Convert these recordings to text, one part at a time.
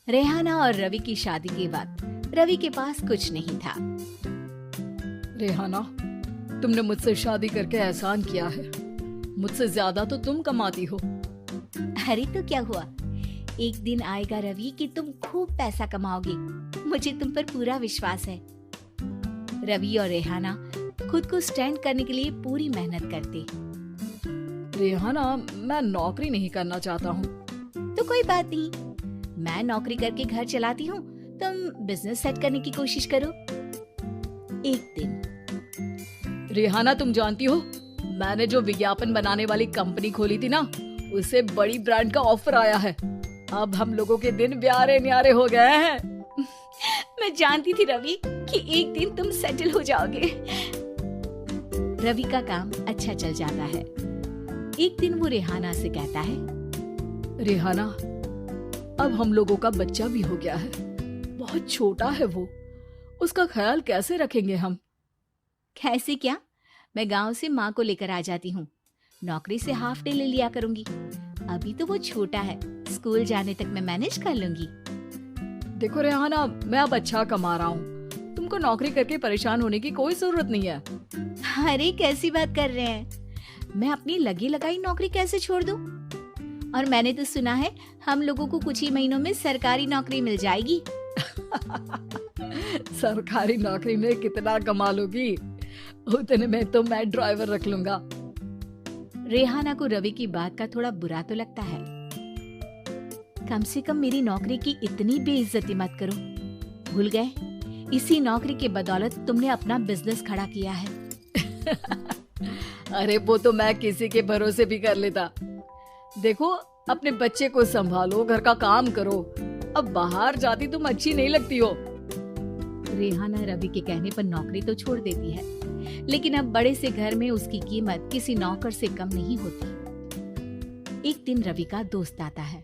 रेहाना और रवि की शादी के बाद रवि के पास कुछ नहीं था। रेहाना, तुमने मुझसे शादी करके एहसान किया है। मुझसे ज्यादा तो तुम कमाती हो। अरे तो क्या हुआ, एक दिन आएगा रवि कि तुम खूब पैसा कमाओगे। मुझे तुम पर पूरा विश्वास है। रवि और रेहाना खुद को स्टैंड करने के लिए पूरी मेहनत करते। रेहाना, मैं नौकरी नहीं करना चाहता हूँ। तो कोई बात नहीं, मैं नौकरी करके घर चलाती हूँ, तुम बिजनेस सेट करने की कोशिश करो। एक दिन रेहाना, तुम जानती हो, मैंने जो विज्ञापन बनाने वाली कंपनी खोली थी ना, उसे बड़ी ब्रांड का ऑफर आया है। अब हम लोगों के दिन प्यारे न्यारे हो गए हैं। मैं जानती थी रवि कि एक दिन तुम सेटल हो जाओगे। रवि का काम अच्छा चल जाता है। एक दिन वो रेहाना से कहता है, रेहाना, अब हम लोगों का बच्चा भी हो गया है। बहुत छोटा है वो, उसका ख्याल कैसे रखेंगे हम? कैसे क्या, मैं गांव से माँ को लेकर आ जाती हूँ। नौकरी से हाफ डे ले लिया करूंगी। अभी तो वो छोटा है, स्कूल जाने तक मैं मैनेज कर लूंगी। देखो रेहाना, मैं अब अच्छा कमा रहा हूँ। तुमको नौकरी करके परेशान होने की कोई जरूरत नहीं है। अरे कैसी बात कर रहे हैं, मैं अपनी लगी लगाई नौकरी कैसे छोड़ दूं? और मैंने तो सुना है हम लोगों को कुछ ही महीनों में सरकारी नौकरी मिल जाएगी। सरकारी नौकरी में कितना कमा लोगी? उतने में तो मैं ड्राइवर रख लूंगा। रेहाना को रवि की बात का थोड़ा बुरा तो लगता है। कम से कम मेरी नौकरी की इतनी बेइज्जती मत करो। भूल गए, इसी नौकरी के बदौलत तुमने अपना बिजनेस खड़ा किया है। अरे वो तो मैं किसी के भरोसे भी कर लेता। देखो, अपने बच्चे को संभालो, घर का काम करो। अब बाहर जाती तुम अच्छी नहीं लगती हो। रेहाना रवि के कहने पर नौकरी तो छोड़ देती है, लेकिन अब बड़े से घर में उसकी कीमत किसी नौकर से कम नहीं होती। एक दिन रवि का दोस्त आता है।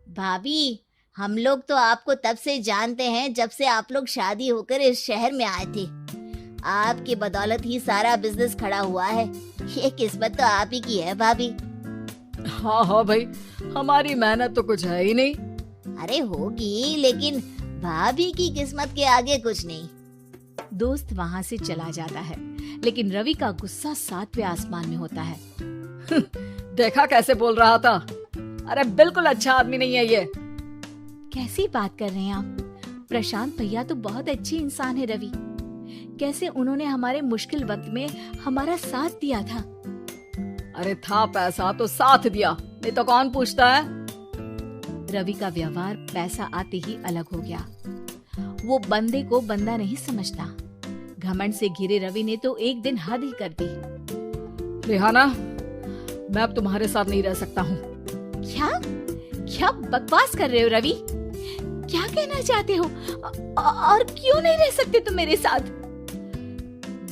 भाभी, हम लोग तो आपको तब से जानते हैं जब से आप लोग शादी होकर इस शहर में आए थे। आपकी बदौलत ही सारा बिजनेस खड़ा हुआ है। ये किस्मत तो आप ही की है भाभी। हाँ हाँ भाई, हमारी मेहनत तो कुछ है ही नहीं। अरे होगी, लेकिन भाभी की किस्मत के आगे कुछ नहीं। दोस्त वहाँ से चला जाता है, लेकिन रवि का गुस्सा 7वें आसमान में होता है। देखा कैसे बोल रहा था? अरे बिल्कुल अच्छा आदमी नहीं है ये। कैसी बात कर रहे हैं आप? प्रशांत भैया तो बहुत अच्छे इंसान है रवि। कैसे उन्होंने हमारे मुश्किल वक्त में हमारा साथ दिया था। अरे था पैसा तो साथ दिया, नहीं तो कौन पूछता है? रवि का व्यवहार पैसा आते ही अलग हो गया। वो बंदे को बंदा नहीं समझता। घमंड से घिरे रवि ने तो एक दिन हद ही कर दी। रेहाना, मैं अब तुम्हारे साथ नहीं रह सकता हूँ। क्या क्या बकवास कर रहे हो रवि? क्या कहना चाहते हो? और क्यों नहीं रह सकते तुम मेरे साथ?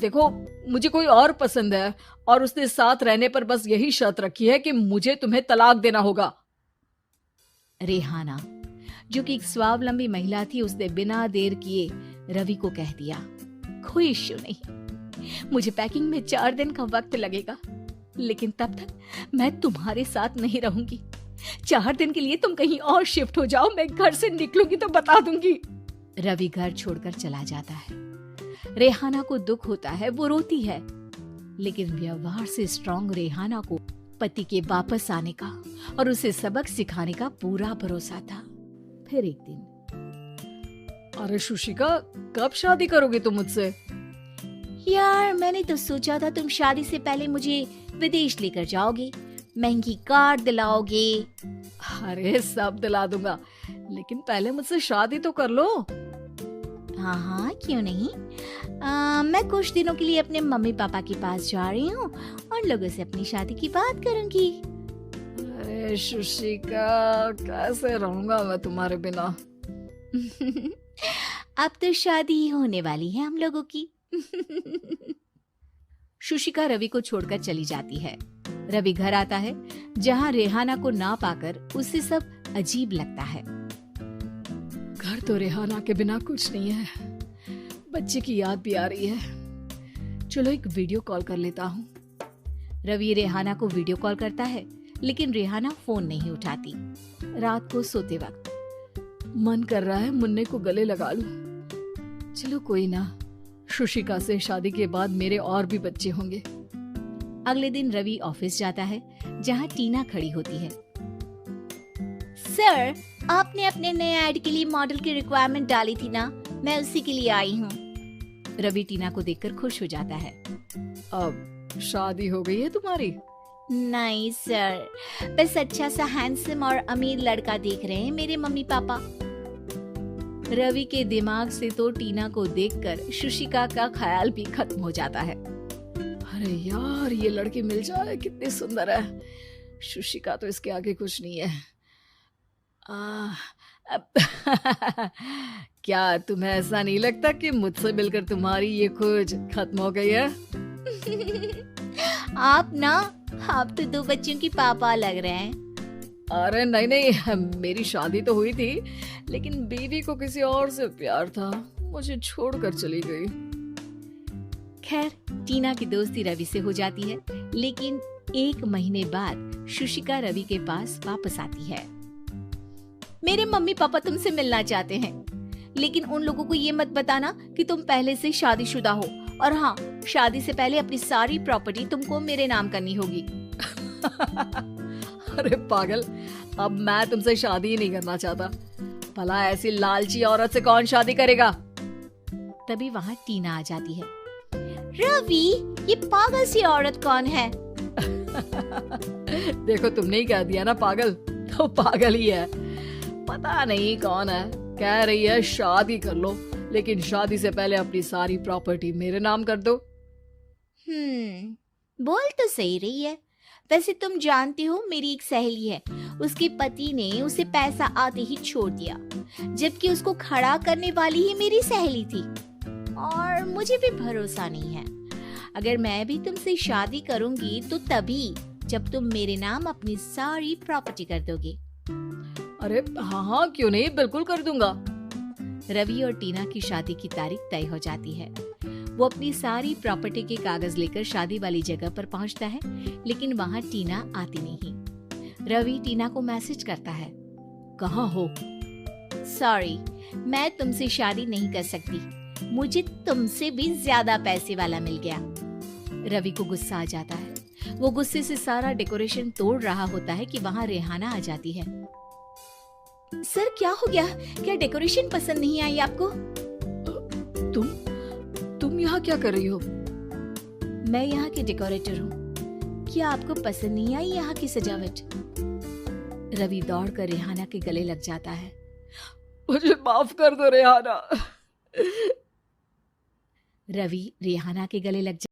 देखो, मुझे कोई और पसंद है और उसने साथ रहने पर बस यही शर्त रखी है कि मुझे तुम्हें तलाक देना होगा। रेहाना, जो कि एक स्वावलंबी महिला थी, उसने बिना देर किए रवि को कह दिया, कोई इश्यू नहीं, मुझे पैकिंग में 4 दिन का वक्त लगेगा, लेकिन तब तक मैं तुम्हारे साथ नहीं रहूंगी। 4 दिन के लिए तुम कहीं और शिफ्ट हो जाओ, मैं घर से निकलूंगी तो बता दूंगी। रवि घर छोड़कर चला जाता है। रेहाना को दुख होता है, वो रोती है, लेकिन व्यवहार से स्ट्रॉन्ग रेहाना को पति के वापस आने का और उसे सबक सिखाने का पूरा भरोसा था। फिर एक दिन, अरे शुशिका, कब शादी करोगे तुम मुझसे? यार मैंने तो सोचा था तुम शादी से पहले मुझे विदेश लेकर जाओगे, महंगी कार दिलाओगे। अरे सब दिला दूंगा, लेकिन पहले मुझसे शादी तो कर लो। हाँ हाँ, क्यों नहीं। मैं कुछ दिनों के लिए अपने मम्मी पापा के पास जा रही हूँ और लोगों से अपनी शादी की बात करूंगी। अरे शुशिका, कैसे रहूंगा मैं तुम्हारे बिना? अब तो शादी ही होने वाली है हम लोगों की। शुशिका रवि को छोड़कर चली जाती है। रवि घर आता है, जहाँ रेहाना को ना पाकर उसे सब अजीब लगता है। घर तो रेहाना के बिना कुछ नहीं है, बच्चे की याद भी आ रही है। चलो एक वीडियो कॉल कर लेता हूँ। रवि रेहाना को वीडियो कॉल करता है, लेकिन रेहाना फोन नहीं उठाती। रात को सोते वक्त, मन कर रहा है मुन्ने को गले लगा लूं। चलो कोई ना, शुशिका से शादी के बाद मेरे और भी बच्चे होंगे। अगले दिन रवि ऑफिस जाता है जहाँ टीना खड़ी होती है। सर, आपने अपने नए ऐड के लिए मॉडल की रिक्वायरमेंट डाली थी ना, मैं उसी के लिए आई हूँ। रवि टीना को देखकर खुश हो जाता है। अब शादी हो गई है तुम्हारी? नहीं सर, बस अच्छा सा हैंडसम और अमीर लड़का देख रहे हैं मेरे मम्मी पापा। रवि के दिमाग से तो टीना को देखकर शुशिका का ख्याल भी खत्म हो जाता है। अरे यार, ये लड़की मिल जाए कितनी सुंदर है। शुशिका तो इसके आगे कुछ नहीं है। क्या तुम्हें ऐसा नहीं लगता कि मुझसे मिलकर तुम्हारी ये खोज खत्म हो गई है? आप तो 2 बच्चों की पापा लग रहे हैं। अरे नहीं नहीं, मेरी शादी तो हुई थी, लेकिन बीवी को किसी और से प्यार था, मुझे छोड़कर चली गई। खैर, टीना की दोस्ती रवि से हो जाती है, लेकिन 1 महीने बाद शुशिका रवि के पास वापस आती है। मेरे मम्मी पापा तुमसे मिलना चाहते हैं, लेकिन उन लोगों को ये मत बताना कि तुम पहले से शादीशुदा हो, और हाँ, शादी से पहले अपनी सारी प्रॉपर्टी तुमको मेरे नाम करनी होगी। अरे पागल, अब मैं तुमसे शादी ही नहीं करना चाहता। भला ऐसी लालची औरत से कौन शादी करेगा? तभी वहाँ टीना आ जाती है। रवि, ये पागल सी औरत कौन है? देखो, तुमने ही कह दिया ना पागल, तो पागल ही है। पता नहीं कौन है, कह रही है शादी कर लो, लेकिन शादी से पहले अपनी सारी प्रॉपर्टी मेरे नाम कर दो। बोल तो सही रही है। वैसे तुम जानती हो, मेरी एक सहेली है, उसके पति ने उसे पैसा आते ही छोड़ दिया, जबकि उसको खड़ा करने वाली ही मेरी सहेली थी। और मुझे भी भरोसा नहीं है। अगर मैं भी तुमसे शादी करूंगी तो तभी जब तुम मेरे नाम अपनी सारी प्रॉपर्टी कर दोगे। अरे हाँ, क्यों नहीं, बिल्कुल कर दूंगा। रवि और टीना की शादी की तारीख तय हो जाती है। वो अपनी सारी प्रॉपर्टी के कागज लेकर शादी वाली जगह पर पहुंचता है, लेकिन वहां टीना आती नहीं। रवि टीना को मैसेज करता है, कहाँ हो? सॉरी, मैं तुमसे शादी नहीं कर सकती, मुझे तुमसे भी ज्यादा पैसे वाला मिल गया। रवि को गुस्सा आ जाता है। वो गुस्से से सारा डेकोरेशन तोड़ रहा होता है कि वहां रेहाना आ जाती है। सर, क्या हो गया? क्या डेकोरेशन पसंद नहीं आई आपको? तुम यहाँ क्या कर रही हो? मैं यहाँ की डेकोरेटर हूँ। क्या आपको पसंद नहीं आई यहाँ की सजावट? रवि दौड़कर रेहाना के गले लग जाता है। मुझे माफ कर दो रेहाना। रवि रेहाना के गले लग